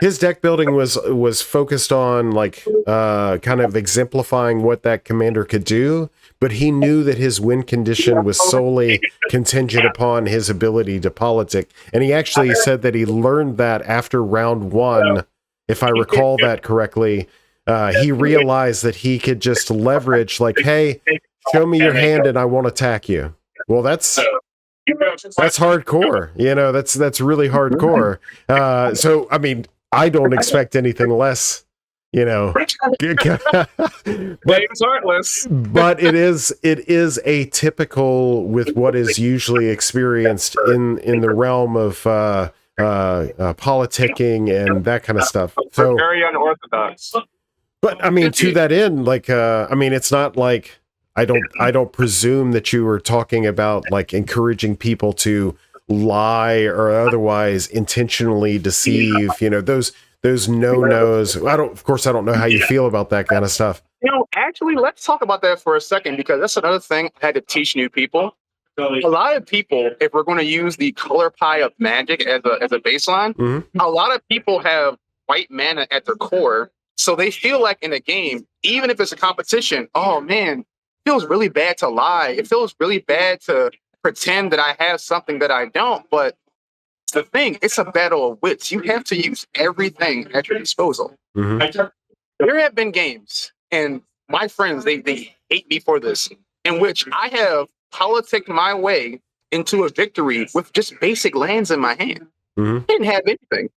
his deck building was focused on like kind of exemplifying what that commander could do, but he knew that his win condition was solely contingent upon his ability to politic. And he actually said that he learned that after round one, if I recall that correctly. He realized that he could just leverage like, hey, show me your hand and I won't attack you. Well, that's hardcore, you know, that's really hardcore. So, I mean, I don't expect anything less, you know, but it's Heartless. But it is atypical with what is usually experienced in the realm of politicking and that kind of stuff. So very unorthodox. But I mean, to that end, like, I mean, it's not like I don't presume that you were talking about like encouraging people to lie or otherwise intentionally deceive, you know, those no-nos. Of course, I don't know how you feel about that kind of stuff. You know, actually, let's talk about that for a second, because that's another thing I had to teach new people. A lot of people, if we're going to use the color pie of Magic as a baseline, a lot of people have white mana at their core. So they feel like in a game, even if it's a competition, oh man, it feels really bad to lie. It feels really bad to pretend that I have something that I don't. But it's the thing, it's a battle of wits. You have to use everything at your disposal. There have been games, and my friends, they hate me for this, in which I have politicked my way into a victory with just basic lands in my hand. I didn't have anything.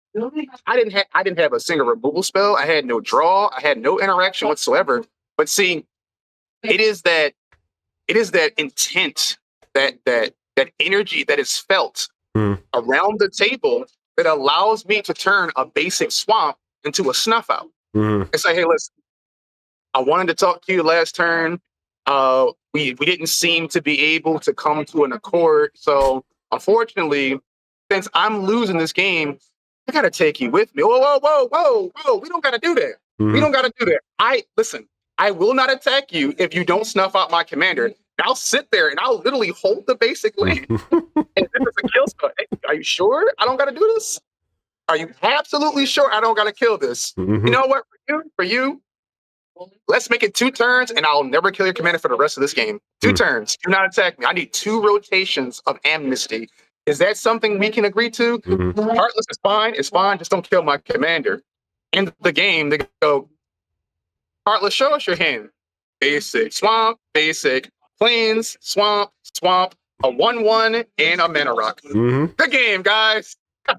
I didn't have a single removal spell. I had no draw. I had no interaction whatsoever. But see, it is that intent, that energy that is felt around the table that allows me to turn a basic swamp into a snuff out. It's like, hey, listen, I wanted to talk to you last turn. We didn't seem to be able to come to an accord. So unfortunately, since I'm losing this game, I gotta take you with me. Whoa. We don't gotta do that. We don't gotta do that. I will not attack you if you don't snuff out my commander. I'll sit there and I'll literally hold the basic land. And if it's a kill spell, hey, are you sure I don't gotta do this? Are you absolutely sure I don't gotta kill this? You know what? For you, let's make it 2 turns and I'll never kill your commander for the rest of this game. 2 turns. Do not attack me. I need 2 rotations of amnesty. Is that something we can agree to? Heartless is fine. It's fine. Just don't kill my commander. In the game, they go, Heartless, show us your hand. Basic swamp, basic plains, swamp, a 1/1, and a mana rock. Good game, guys. And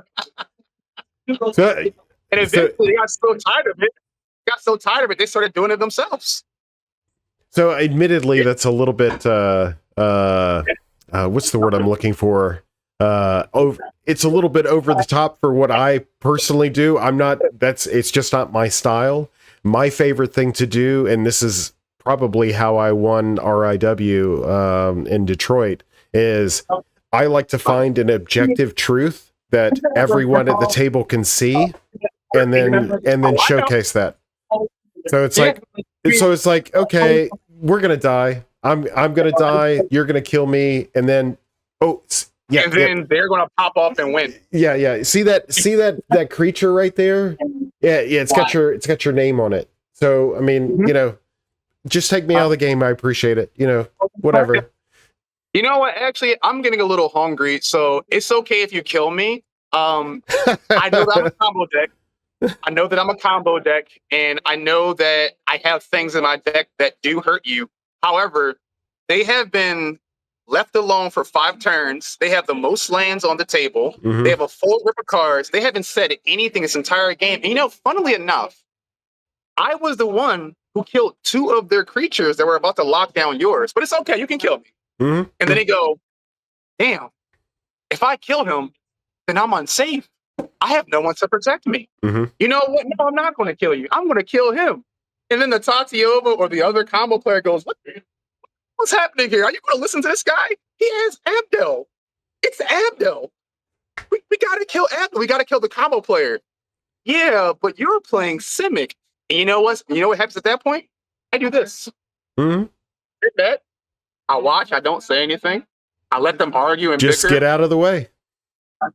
eventually, they got so tired of it. They started doing it themselves. So, admittedly, that's a little bit. What's the word I'm looking for? It's a little bit over the top for what I personally do. It's just not my style. My favorite thing to do, and this is probably how I won RIW in Detroit, is I like to find an objective truth that everyone at the table can see, and then showcase that. So it's like, okay, we're gonna die. I'm gonna die. You're gonna kill me, and then Yeah, and then they're going to pop off and win. yeah. See that creature right there? Yeah. It's got your name on it. So I mean, just take me out of the game. I appreciate it. Whatever. You know what? Actually, I'm getting a little hungry, so it's okay if you kill me. I know that I'm a combo deck. I know that I'm a combo deck, and I know that I have things in my deck that do hurt you. However, they have been left alone for 5 turns. They have the most lands on the table. Mm-hmm. They have a full grip of cards. They haven't said anything this entire game. And funnily enough, I was the one who killed 2 of their creatures that were about to lock down yours. But it's okay, you can kill me. Mm-hmm. And then they go, damn, if I kill him, then I'm unsafe. I have no one to protect me. Mm-hmm. You know what? No, I'm not going to kill you. I'm going to kill him. And then the Tatiova or the other combo player goes, what's happening here? Are you going to listen to this guy? He has Abdel. It's Abdel. We got to kill Abdel. We got to kill the combo player. Yeah, but you're playing Simic. And you know what happens at that point? I do this. Mm-hmm. Bet. I watch. I don't say anything. I let them argue and just bicker. Get out of the way.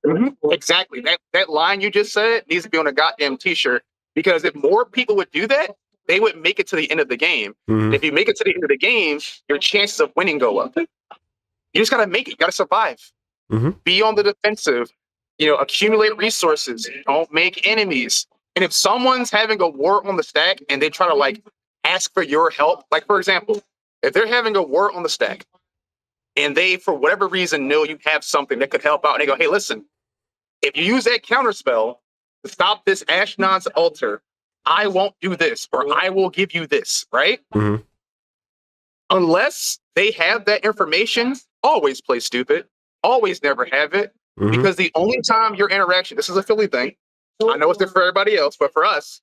Mm-hmm. Exactly. That line you just said needs to be on a goddamn t-shirt, because if more people would do that, they would make it to the end of the game. Mm-hmm. If you make it to the end of the game, your chances of winning go up. You just got to make it. You got to survive. Mm-hmm. Be on the defensive. Accumulate resources. Don't make enemies. And if someone's having a war on the stack and they try to ask for your help, like for example, if they're having a war on the stack and they, for whatever reason, know you have something that could help out, and they go, hey, listen, if you use that counterspell to stop this Ashnod's altar, I won't do this, or I will give you this, right? Mm-hmm. Unless they have that information, always play stupid. Always never have it. Mm-hmm. Because the only time your interaction, this is a Philly thing, I know it's different for everybody else, but for us,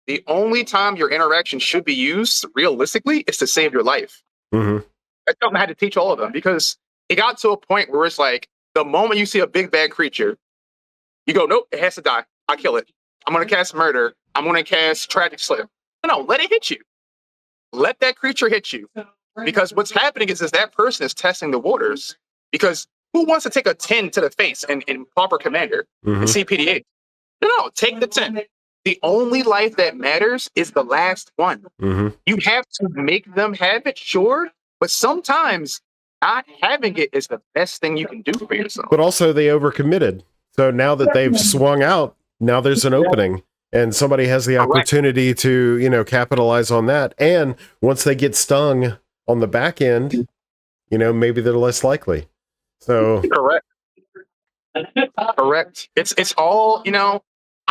the only time your interaction should be used realistically is to save your life. Mm-hmm. That's something I had to teach all of them, because it got to a point where it's like, the moment you see a big bad creature, you go, nope, it has to die. I kill it. I'm going to cast murder. I'm going to cast tragic slip. No, let it hit you. Let that creature hit you. Because what's happening is that person is testing the waters. Because who wants to take a 10 to the face in Pauper Commander and cPDH? No, take the 10. The only life that matters is the last one. Mm-hmm. You have to make them have it, sure, but sometimes not having it is the best thing you can do for yourself. But also they overcommitted. So now that they've swung out, now there's an opening, and somebody has the opportunity to, capitalize on that. And once they get stung on the back end, maybe they're less likely. So Correct. It's all,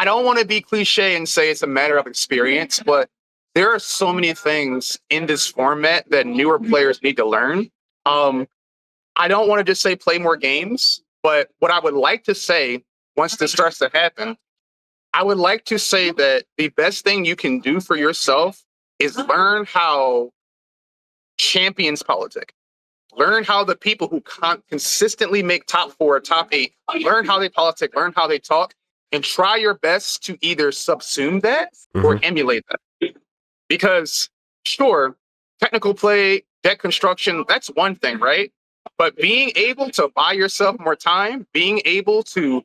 I don't want to be cliche and say it's a matter of experience, but there are so many things in this format that newer players need to learn. I don't want to just say play more games, but what I would like to say once this starts to happen, I would like to say that the best thing you can do for yourself is learn how champions politic. Learn how the people who consistently make top 4, top 8, learn how they politic, learn how they talk, and try your best to either subsume that or emulate that. Because, sure, technical play, deck construction, that's one thing, right? But being able to buy yourself more time, being able to,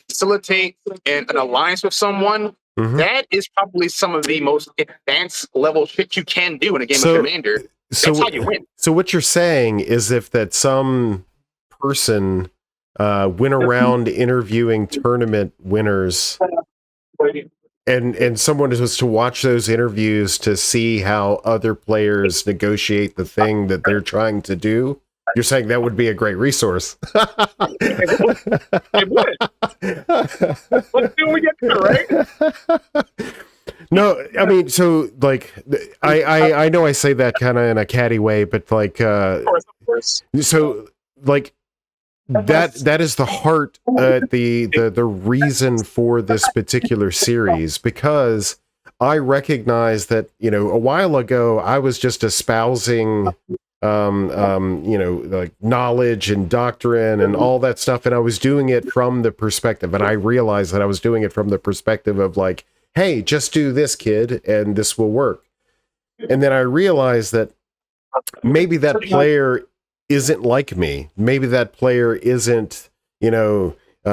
facilitate an alliance with someone, that is probably some of the most advanced level shit you can do in a game of Commander. That's how you win. So what you're saying is if that some person went around interviewing tournament winners and someone was to watch those interviews to see how other players negotiate the thing that they're trying to do, you're saying that would be a great resource. It would. Let's see when we get there, right? No, I mean, so I know I say that kind of in a catty way, but Of course. So that is the heart, the reason for this particular series, because I recognize that, a while ago I was just espousing, knowledge and doctrine and all that stuff. And I was doing it from the perspective, and I realized that I was doing it from the perspective of hey, just do this, kid, and this will work. And then I realized that maybe that player isn't like me. Maybe that player isn't,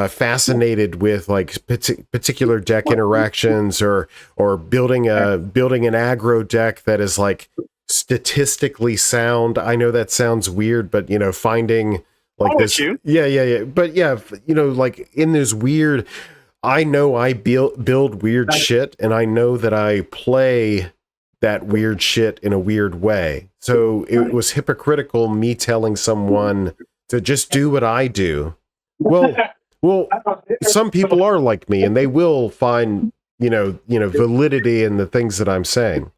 fascinated with like particular deck interactions or building an aggro deck that is like statistically sound. I know that sounds weird, but finding like this, yeah. But yeah, like in this weird, I know I build weird shit, and I know that I play that weird shit in a weird way. So it was hypocritical me telling someone to just do what I do. Well, some people are like me, and they will find, validity in the things that I'm saying.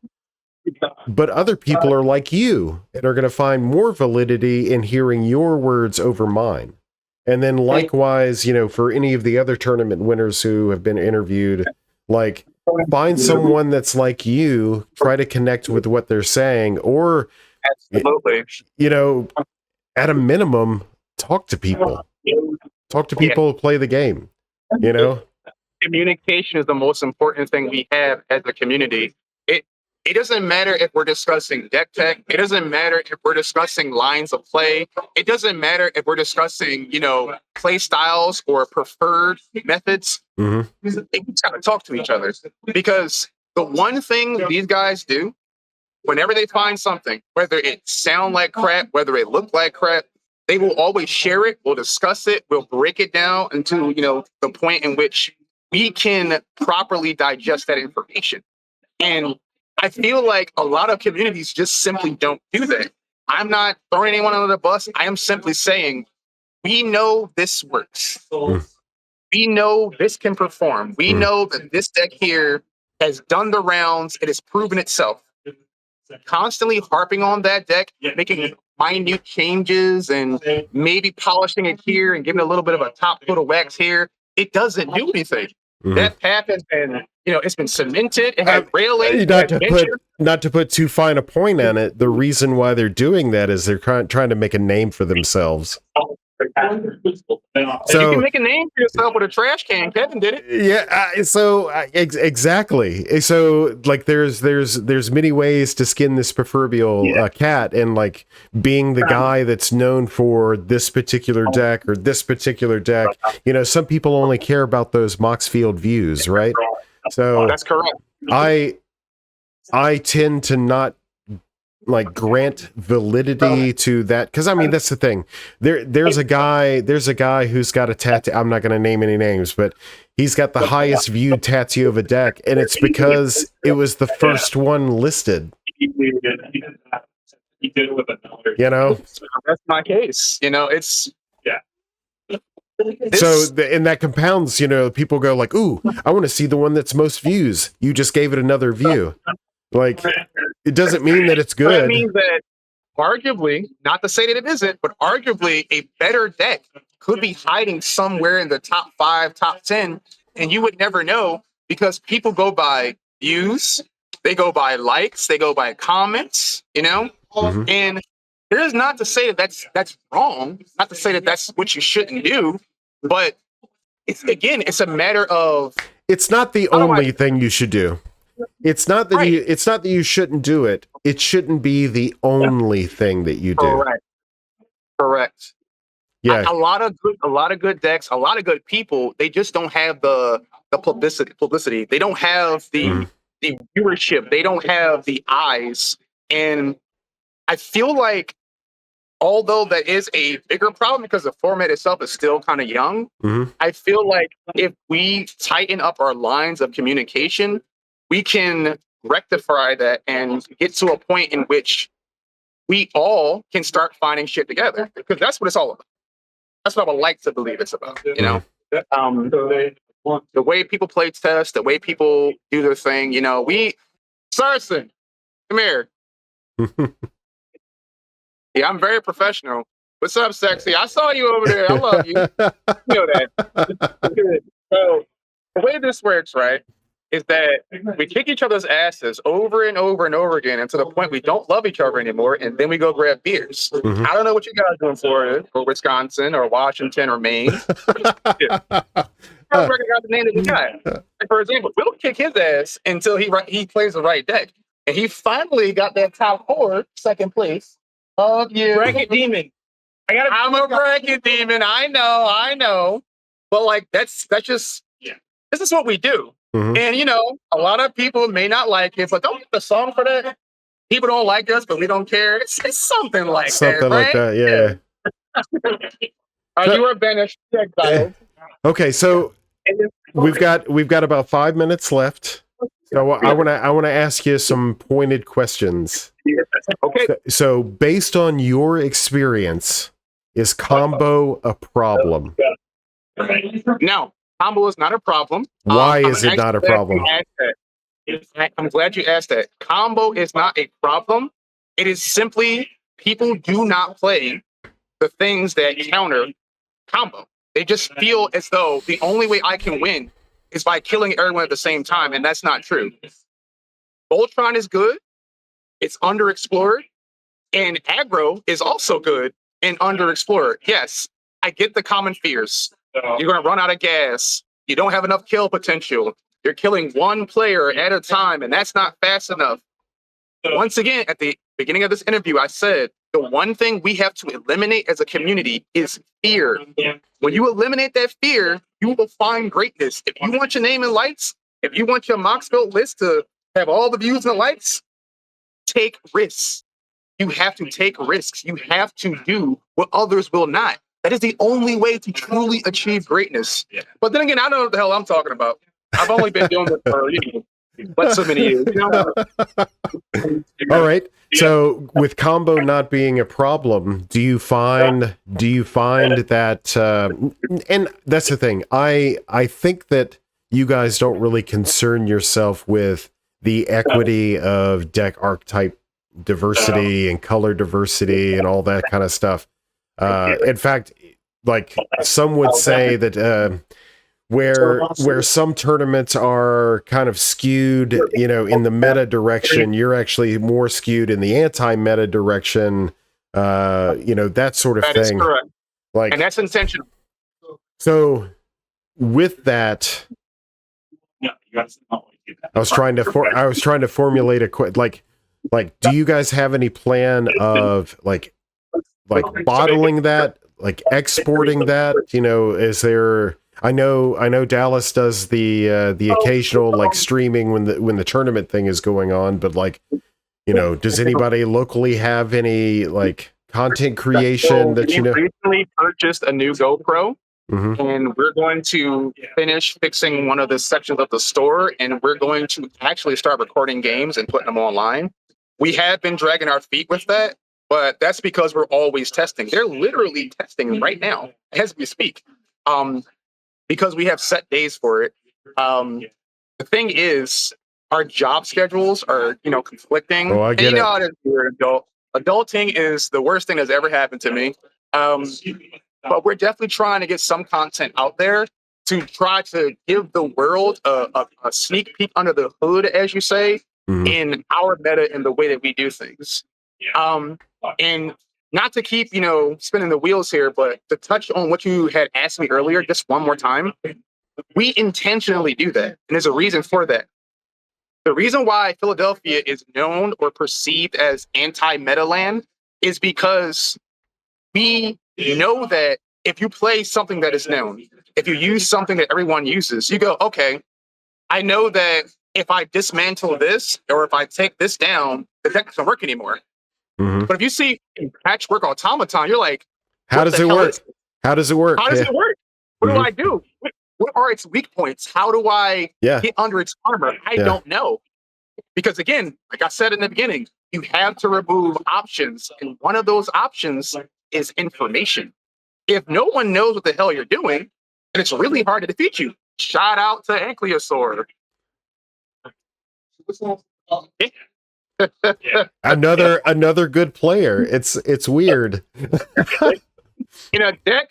But other people are like you and are going to find more validity in hearing your words over mine. And then likewise, for any of the other tournament winners who have been interviewed, like find someone that's like you, try to connect with what they're saying, or absolutely, at a minimum, talk to people. Talk to people who play the game, Communication is the most important thing we have as a community. It doesn't matter if we're discussing deck tech. It doesn't matter if we're discussing lines of play. It doesn't matter if we're discussing, play styles or preferred methods. Mm-hmm. We gotta talk to each other, because the one thing these guys do, whenever they find something, whether it sound like crap, whether it look like crap, they will always share it. We'll discuss it. We'll break it down into, the point in which we can properly digest that information. And I feel like a lot of communities just simply don't do that. I'm not throwing anyone under the bus. I am simply saying, we know this works. We know this can perform. We know that this deck here has done the rounds. It has proven itself. Constantly harping on that deck, making minute changes and maybe polishing it here and giving a little bit of a top coat of wax here, it doesn't do anything. That path has been, it's been cemented. It had railing. Not to put too fine a point on it, the reason why they're doing that is they're trying to make a name for themselves. So you can make a name for yourself with a trash can. Kevin did it. Yeah. Exactly. So like, there's many ways to skin this proverbial cat, and like being the guy that's known for this particular deck or this particular deck. Some people only care about those Moxfield views, right? So that's correct. I tend to not like grant validity to that, because I mean that's the thing. There's a guy who's got a tattoo. I'm not going to name any names, but he's got the highest viewed tattoo of a deck, and it's because it was the first one listed. He did it with another. That's my case. It's So and that compounds. People go like, "Ooh, I want to see the one that's most views." You just gave it another view. Like, it doesn't mean that it's good. It means that arguably, not to say that it isn't, but arguably a better deck could be hiding somewhere in the top 5, top 10, and you would never know, because people go by views, they go by likes, they go by comments, Mm-hmm. And there's not to say that that's wrong, not to say that that's what you shouldn't do, but it's a matter of, it's not the only thing you should do. It's not that you shouldn't do it. It shouldn't be the only thing that you do. Correct. Yeah. A lot of good decks, a lot of good people, they just don't have the publicity. They don't have the viewership. They don't have the eyes. And I feel like, although that is a bigger problem because the format itself is still kind of young, I feel like if we tighten up our lines of communication, we can rectify that and get to a point in which we all can start finding shit together, because that's what it's all about. That's what I would like to believe it's about, The way people play test, the way people do their thing, Sarson, come here. Yeah, I'm very professional. What's up, sexy? I saw you over there. I love you. You know that. So the way this works, right, is that we kick each other's asses over and over and over again, and to the point we don't love each other anymore, and then we go grab beers. I don't know what you guys do in Florida or Wisconsin or Washington or Maine. I don't recognize the name of the guy. Like, for example, we'll kick his ass until he plays the right deck, and he finally got that top 4, second place of you. Bracket Demon. I'm a bracket demon. I know. But like that's just this is what we do. Mhm. And you know, a lot of people may not like it, but don't get the song for that. People don't like us, but we don't care. It's something like Something that, like right? that, yeah. So- You are banished, exiled. Okay, so we've got about 5 minutes left. So I want to ask you some pointed questions. Okay. So based on your experience, is combo a problem? Now, combo is not a problem. Why is it not a problem? I'm glad you asked that. Combo is not a problem. It is simply people do not play the things that counter combo. They just feel as though the only way I can win is by killing everyone at the same time, and that's not true. Voltron is good. It's underexplored. And aggro is also good and underexplored. Yes, I get the common fears. You're going to run out of gas. You don't have enough kill potential. You're killing one player at a time, and that's not fast enough. Once again, at the beginning of this interview, I said the one thing we have to eliminate as a community is fear. When you eliminate that fear, you will find greatness. If you want your name in lights, if you want your Mox built list to have all the views and lights, take risks. You have to take risks. You have to do what others will not. That is the only way to truly achieve greatness. But then again, I don't know what the hell I'm talking about. I've only been doing this for but so many years. You know? All right. So with combo not being a problem, do you find that and that's the thing. I think that you guys don't really concern yourself with the equity of deck archetype diversity and color diversity and all that kind of stuff. In fact, like some would say that where some tournaments are kind of skewed, you know, in the meta direction, you're actually more skewed in the anti-meta direction, you know, that sort of That thing. is correct. Like, And that's intentional. so with that, I was trying to formulate a like, do you guys have any plan of like bottling that, like exporting that? You know, is there? I know Dallas does the occasional like streaming when the tournament thing is going on, but like, you know, does anybody locally have any like content creation that you know? We recently purchased a new GoPro. Mm-hmm. And we're going to finish fixing one of the sections of the store, and we're going to actually start recording games and putting them online. We have been dragging our feet with that, but that's because we're always testing. They're literally testing right now as we speak, because we have set days for it. The thing is, our job schedules are, you know, conflicting. Oh, I get and you know it. how it is, you're an adult. Adulting is the worst thing that's ever happened to me. But we're definitely trying to get some content out there to try to give the world a sneak peek under the hood, as you say, in our meta and the way that we do things. And not to keep, you know, spinning the wheels here, but to touch on what you had asked me earlier, just one more time, we intentionally do that. And there's a reason for that. The reason why Philadelphia is known or perceived as anti-meta land is because we know that if you play something that is known, if you use something that everyone uses, you go, okay, I know that if I dismantle this or if I take this down, the deck doesn't work anymore. Mm-hmm. But if you see Patchwork Automaton, you're like, how does it work? How does it work? How does it work? What do I do? What are its weak points? How do I get under its armor? I don't know. Because again, like I said in the beginning, you have to remove options. And one of those options is information. If no one knows what the hell you're doing, then it's really hard to defeat you. Shout out to Ankylosaur. Another good player. It's weird. In a deck,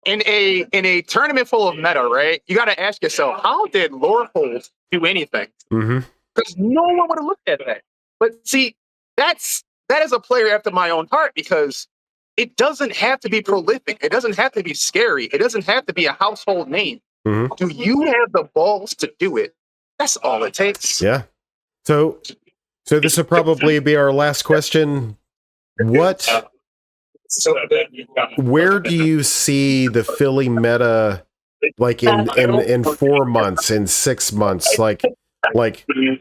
in a tournament full of meta, right? You got to ask yourself, how did Lorehold do anything? Because no one would have looked at that. But see, that is a player after my own heart, because it doesn't have to be prolific. It doesn't have to be scary. It doesn't have to be a household name. Do you have the balls to do it? That's all it takes. Yeah. So this will probably be our last question. What So where do you see the Philly meta, like in 4 months, in 6 months? Like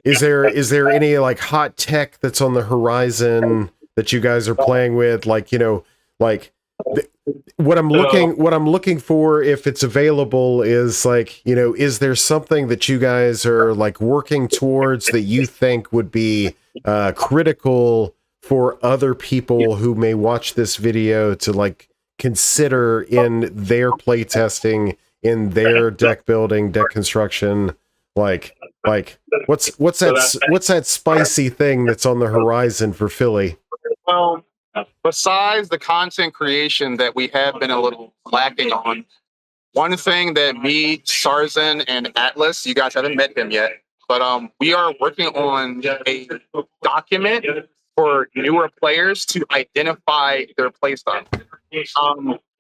is there any like hot tech that's on the horizon that you guys are playing with? Like, you know, like what I'm looking for, if it's available, is like, you know, is there something that you guys are like working towards that you think would be critical for other people who may watch this video to like consider in their play testing, in their deck building, deck construction? Like what's that spicy thing that's on the horizon for Philly? Well, besides the content creation that we have been a little lacking on, one thing that me, Sarzan, and Atlas, you guys haven't met him yet, but we are working on a document for newer players to identify their playstyle.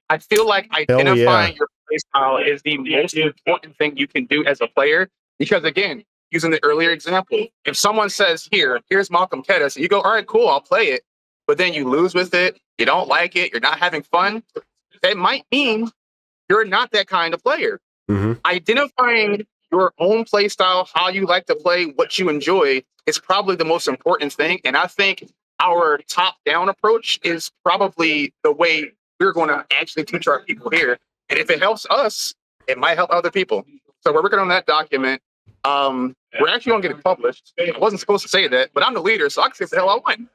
I feel like identifying your playstyle is the most important thing you can do as a player, because again, using the earlier example, if someone says, here's Malcolm Kedis, and you go, all right, cool, I'll play it, but then you lose with it, you don't like it, you're not having fun, that might mean you're not that kind of player. Identifying your own play style, how you like to play, what you enjoy, is probably the most important thing. And I think our top-down approach is probably the way we're going to actually teach our people here. And if it helps us, it might help other people. So we're working on that document. We're actually going to get it published. I wasn't supposed to say that, but I'm the leader, so I can say what the hell I want.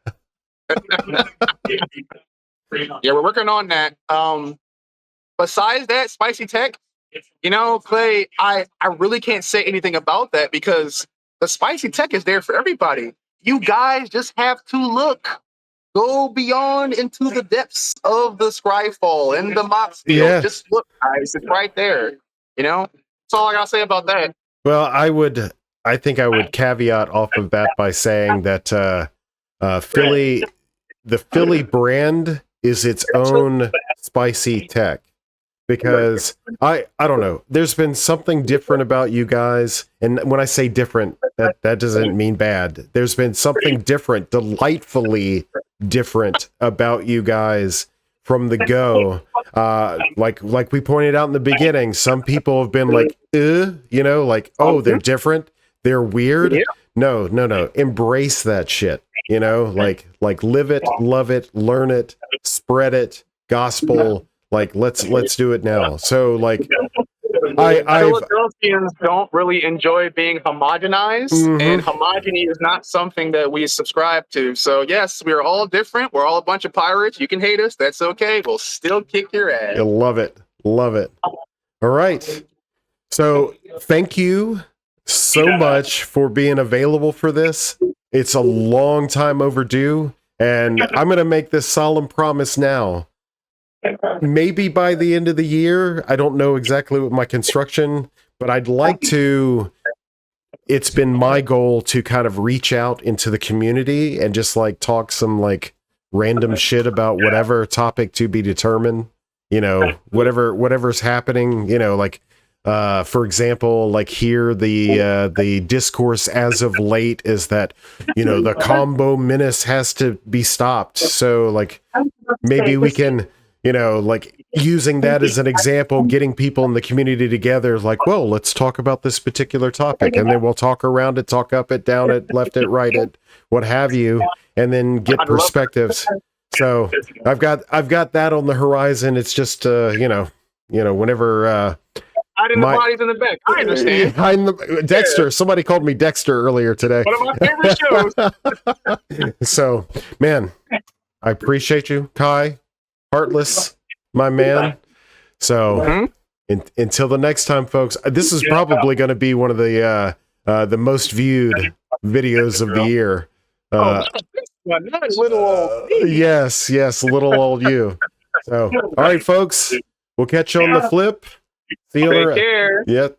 Yeah, we're working on that. Besides that, spicy tech, you know, Clay, I really can't say anything about that, because the spicy tech is there for everybody. You guys just have to look. Go beyond into the depths of the Scryfall and the Mox field. Yeah. Just look, guys. It's right there. You know? That's all I gotta say about that. Well, I think I would caveat off of that by saying that Philly, the Philly brand is its own spicy tech. Because I don't know, there's been something different about you guys, and when I say different, that doesn't mean bad. There's been something different, delightfully different about you guys from the go. Like we pointed out in the beginning, some people have been like, you know, like, oh, they're different, they're weird. No, embrace that shit. You know, like live it, love it, learn it, spread it, gospel. Like, let's do it now. So, like, Philadelphians don't really enjoy being homogenized, and homogeny is not something that we subscribe to. So, yes, we are all different. We're all a bunch of pirates. You can hate us. That's okay. We'll still kick your ass. I love it. Love it. All right. So, thank you so much for being available for this. It's a long time overdue, and I'm going to make this solemn promise now. Maybe by the end of the year, I don't know exactly what my construction, but I'd like to, it's been my goal to kind of reach out into the community and just like talk some like random shit about whatever topic to be determined, you know, whatever's happening, you know, like, for example, like here, the discourse as of late is that, you know, the combo menace has to be stopped. So like, maybe we can, you know, like using that as an example, getting people in the community together, like, well, let's talk about this particular topic, and then we'll talk around it, talk up it, down it, left it, right it, what have you, and then get perspectives. So I've got that on the horizon. It's just, you know, whenever, hiding the bodies in the back. I understand. Dexter. Somebody called me Dexter earlier today. One of my favorite shows. So, man, I appreciate you, Kai. Heartless, my man. So until the next time, folks, this is probably going to be one of the most viewed videos of the year. Little old yes, little old you. So, all right, folks, we'll catch you on the flip. See you later. Take care. Yep.